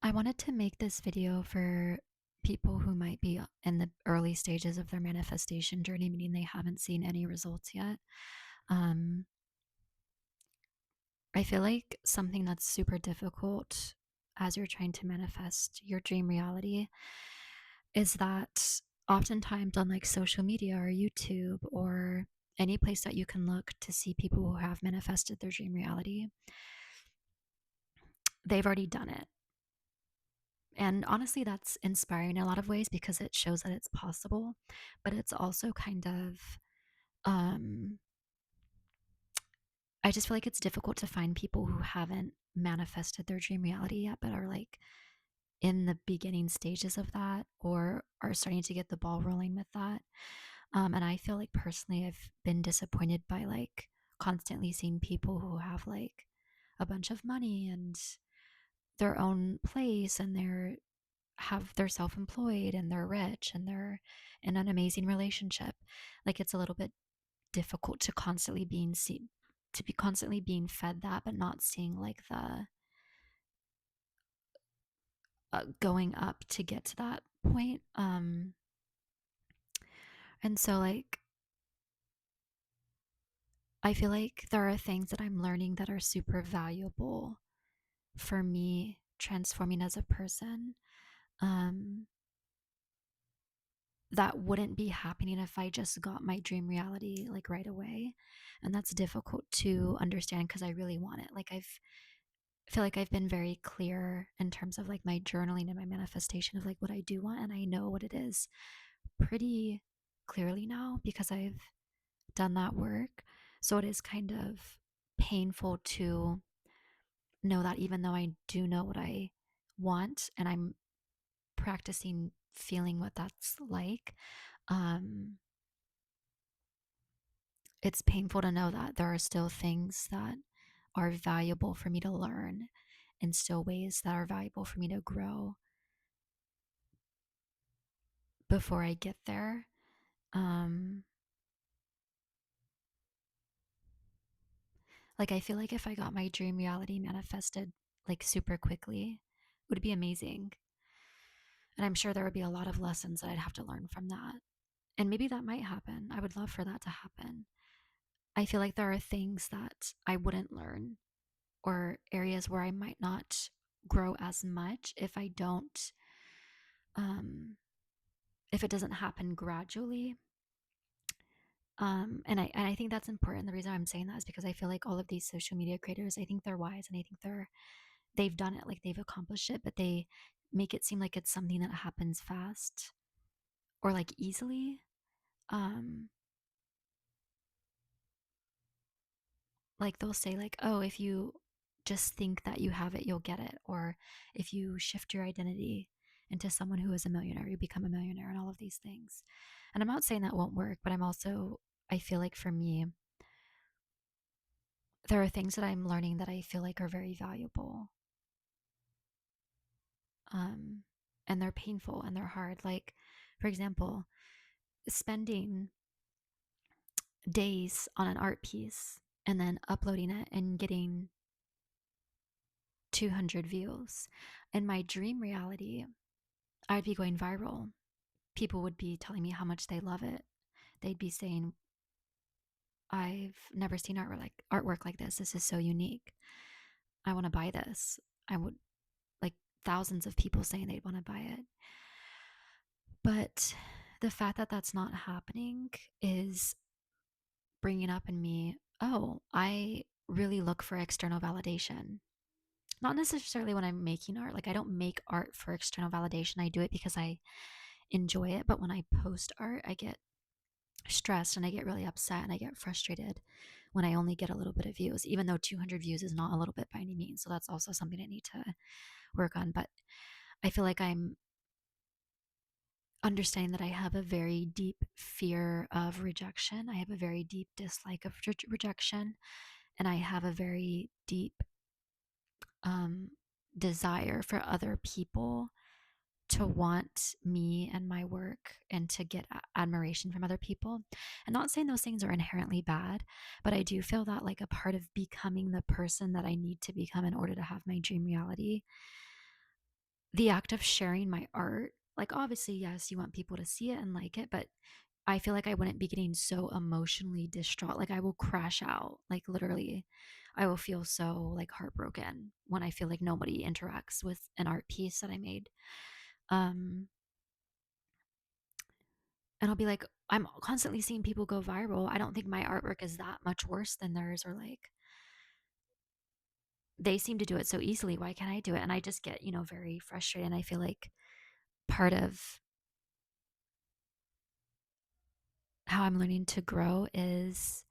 I wanted to make this video for people who might be in the early stages of their manifestation journey, meaning they haven't seen any results yet. Um, I feel like something that's super difficult as you're trying to manifest your dream reality is that oftentimes on like social media or YouTube or any place that you can look to see people who have manifested their dream reality, they've already done it. And honestly, that's inspiring in a lot of ways because it shows that it's possible, but it's also kind of, um, I just feel like it's difficult to find people who haven't manifested their dream reality yet, but are like in the beginning stages of that or are starting to get the ball rolling with that. And I feel like personally, I've been disappointed by like constantly seeing people who have like a bunch of money and their own place and they're self-employed and they're rich and they're in an amazing relationship. Like it's a little bit difficult to be constantly being fed that but not seeing like the going up to get to that point. And so like I feel like there are things that I'm learning that are super valuable for me transforming as a person. Um that wouldn't be happening if I just got my dream reality like right away. And that's difficult to understand because I really want it. I feel like I've been very clear in terms of like my journaling and my manifestation of like what I do want. And I know what it is pretty clearly now because I've done that work. So it is kind of painful to know that even though I do know what I want and I'm practicing feeling what that's like, um, it's painful to know that there are still things that are valuable for me to learn and still ways that are valuable for me to grow before I get there. Um, like I feel like if I got my dream reality manifested like super quickly, it would be amazing. And I'm sure there would be a lot of lessons that I'd have to learn from that. And maybe that might happen. I would love for that to happen. I feel like there are things that I wouldn't learn or areas where I might not grow as much um if it doesn't happen gradually. And I think that's important. The reason I'm saying that is because I feel like all of these social media creators, I think they're wise and I think they've done it, like they've accomplished it, but they make it seem like it's something that happens fast or like easily. Um like they'll say like, "Oh, if you just think that you have it, you'll get it." Or if you shift your identity into someone who is a millionaire, you become a millionaire and all of these things. And I'm not saying that won't work, but I feel like for me, there are things that I'm learning that I feel like are very valuable. Um, and they're painful and they're hard. Like, for example, spending days on an art piece and then uploading it and getting 200 views. In my dream reality, I'd be going viral. People would be telling me how much they love it. They'd be saying, I've never seen artwork like this. This is so unique. I want to buy this. I would like thousands of people saying they'd want to buy it. But the fact that that's not happening is bringing up in me, oh, I really look for external validation. Not necessarily when I'm making art. Like, I don't make art for external validation. I do it because I enjoy it. But when I post art, I get stressed and I get really upset and I get frustrated when I only get a little bit of views, even though 200 views is not a little bit by any means. So that's also something I need to work on. But I feel like I'm understanding that I have a very deep fear of rejection. I have a very deep dislike of rejection. And I have a very deep um, desire for other people to want me and my work and to get admiration from other people. And not saying those things are inherently bad, but I do feel that like a part of becoming the person that I need to become in order to have my dream reality the act of sharing my art, like, obviously, yes, you want people to see it and like it, but I feel like I wouldn't be getting so emotionally distraught. Like, I will crash out. Like, literally, I will feel so like heartbroken when I feel like nobody interacts with an art piece that I made. Um, and I'll be like, I'm constantly seeing people go viral. I don't think my artwork is that much worse than theirs, or like they seem to do it so easily. Why can't I do it? And I just get, very frustrated. And I feel like part of how I'm learning to grow is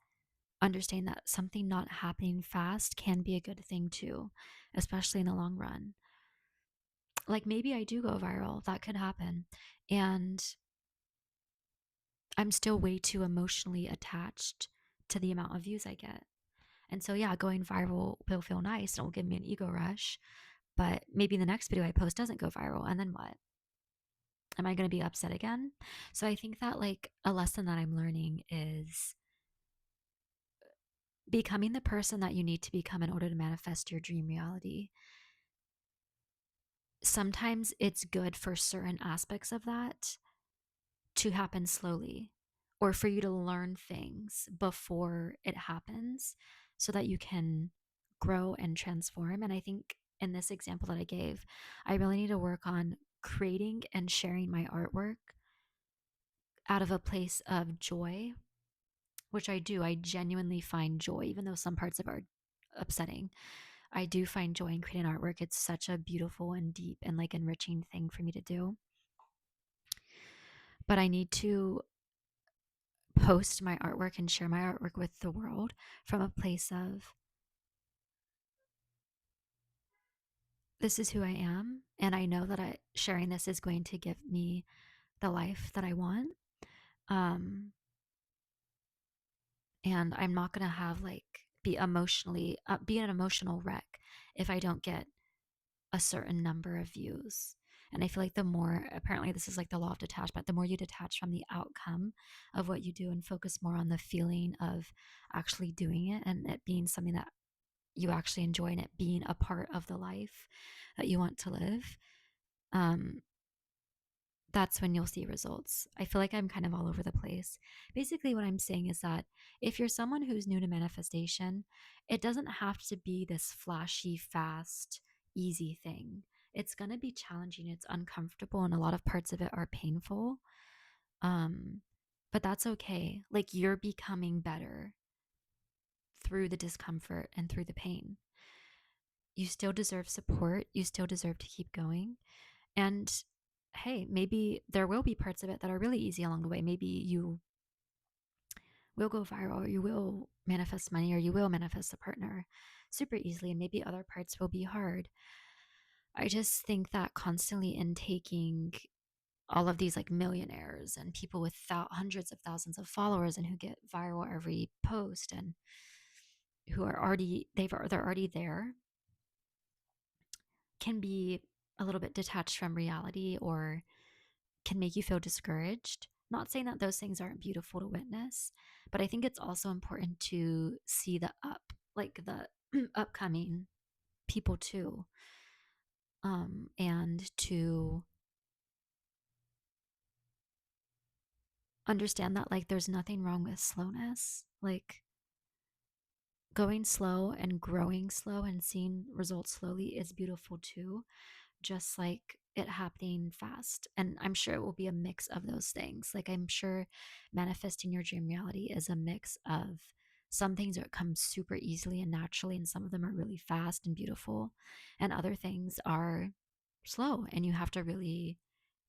understanding that something not happening fast can be a good thing too, especially in the long run. Like, maybe I do go viral, that could happen. And I'm still way too emotionally attached to the amount of views I get. And so, yeah, going viral will feel nice and it will give me an ego rush. But maybe the next video I post doesn't go viral. And then what? Am I going to be upset again? So I think that, like, a lesson that I'm learning is becoming the person that you need to become in order to manifest your dream reality. Sometimes it's good for certain aspects of that to happen slowly, or for you to learn things before it happens so that you can grow and transform. And I think in this example that I gave, I really need to work on creating and sharing my artwork out of a place of joy, which I do. I genuinely find joy, even though some parts of it are upsetting. I do find joy in creating artwork. It's such a beautiful and deep and like enriching thing for me to do. But I need to post my artwork and share my artwork with the world from a place of, this is who I am, and I know that sharing this is going to give me the life that I want. Um, and I'm not gonna have like be an emotional wreck if I don't get a certain number of views. And I feel like the more, apparently, this is like the law of detachment, the more you detach from the outcome of what you do and focus more on the feeling of actually doing it and it being something that you actually enjoy and it being a part of the life that you want to live, um, that's when you'll see results. I feel like I'm kind of all over the place. Basically, what I'm saying is that if you're someone who's new to manifestation, it doesn't have to be this flashy, fast, easy thing. It's going to be challenging, it's uncomfortable, and a lot of parts of it are painful. Um, but that's okay. Like, you're becoming better through the discomfort and through the pain. You still deserve support. You still deserve to keep going. And hey, maybe there will be parts of it that are really easy along the way. Maybe you will go viral, or you will manifest money, or you will manifest a partner super easily. And maybe other parts will be hard. I just think that constantly intaking all of these like millionaires and people with hundreds of thousands of followers and who get viral every post and who are already they're already there can be a little bit detached from reality, or can make you feel discouraged. Not saying that those things aren't beautiful to witness, but I think it's also important to see like the upcoming people too, and to understand that like there's nothing wrong with slowness. Like, going slow and growing slow and seeing results slowly is beautiful too, just like it happening fast. And I'm sure it will be a mix of those things. Like, I'm sure manifesting your dream reality is a mix of some things that come super easily and naturally, and some of them are really fast and beautiful, and other things are slow, and you have to really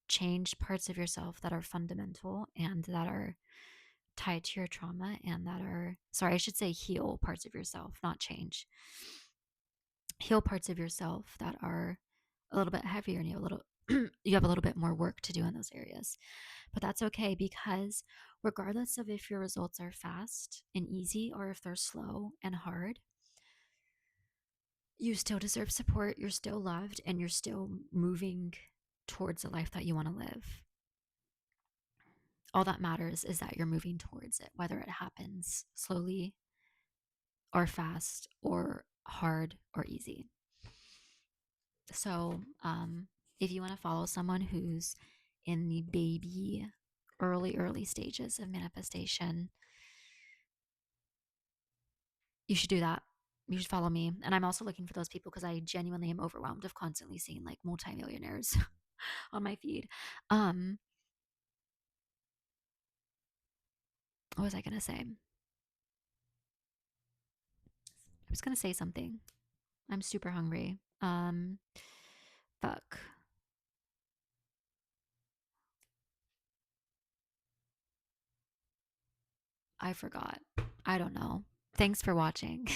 change parts of yourself that are fundamental and that are tied to your trauma, and that are, sorry, I should say heal parts of yourself, not change. Heal parts of yourself that are a little bit heavier, and you have a little bit more work to do in those areas. But that's okay, because regardless of if your results are fast and easy or if they're slow and hard, you still deserve support, you're still loved, and you're still moving towards the life that you want to live. All that matters is that you're moving towards it, whether it happens slowly or fast or hard or easy. So, If you want to follow someone who's in the baby early stages of manifestation, you should do that. You should follow me. And I'm also looking for those people because I genuinely am overwhelmed of constantly seeing like multimillionaires on my feed. Um, what was I gonna say? I was gonna say something. I'm super hungry. Fuck. I forgot. I don't know. Thanks for watching.